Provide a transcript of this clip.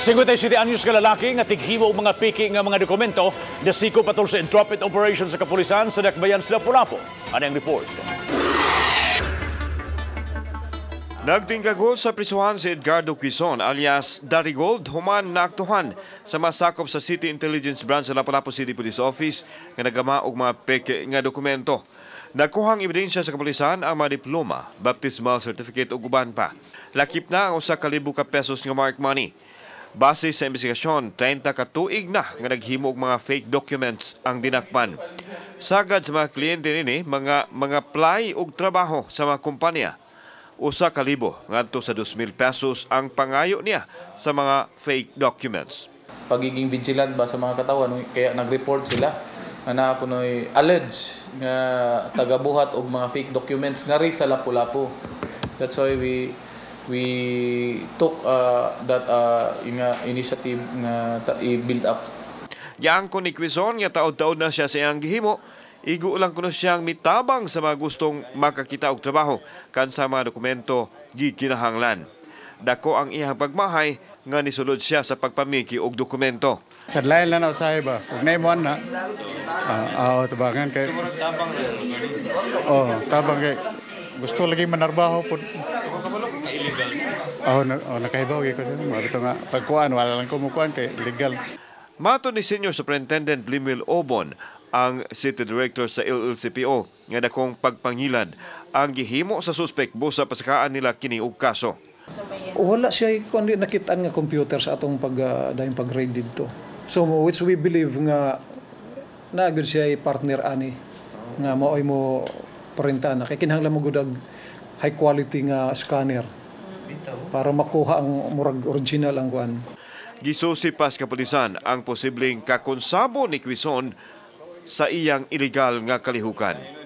57 anyos ka lalaki nga tighiwa og mga piki nga mga dokumento nasiko patol sa intrepid operation sa kapulisan sa Dakbayan sa Lapu-Lapu. Ano ang report? Nagtinggagol sa prisuhan si Edgardo Quizon alias Darigold human naaktuhan sa masakop sa City Intelligence Branch sa Lapu-Lapu City Police Office nga nagama og mga peke nga dokumento. Nagkuhang ebidensya sa kapulisan ang mga diploma, baptismal certificate ug uban pa. Lakip na ang usa ka libo ka pesos nga mark money. Base sa investigasyon, 30 ka tuig na nga naghimo og mga fake documents ang dinakpan. Sagad sa mga kliyente nini mga apply og trabaho sa mga kumpanya. Usa ka libo ngadto sa 2,000 pesos ang pangayo niya sa mga fake documents. Pagiging vigilant ba sa mga katawan, kaya nag-report sila na kunoy alleged nga tagabuhat og mga fake documents nga ri sa Lapu-Lapu. That's why we took that initiative nga i-build up. Yang ko ni Quizon nga taod-taod na siya sa iyang gihimo, igo lang kuno siyang mitabang sa mga gustong makakita og trabaho kan sa mga dokumento gikinahanglan. Dako ang iyang pagmahay nga nisulod siya sa pagpamiki og dokumento. Sadlayan lang ako sahi ba? Huwag na imuan na. Tabangan kay... tabang kay... Gusto lagi manarbaho po. Nakahibaw ko siya. Ito nga, pagkuhan, wala lang kumukuhan kay legal. Mato ni Senior Superintendent Limil Obon, ang City Director sa LLCPO, nga dakong pagpangilad ang gihimo sa suspek busa pasakaan nila kini og kaso. Wala siya kundi nakitaan nga computer sa atong pag-raid dito. So which we believe nga nagud siya partner ani nga maoy mo parintana kay kinahanglan mo gud high quality nga scanner para makuha ang murag original ang kuan. Gisusipas kapulisan ang posibleng kakonsabo ni Quizon sa iyang illegal nga kalihukan.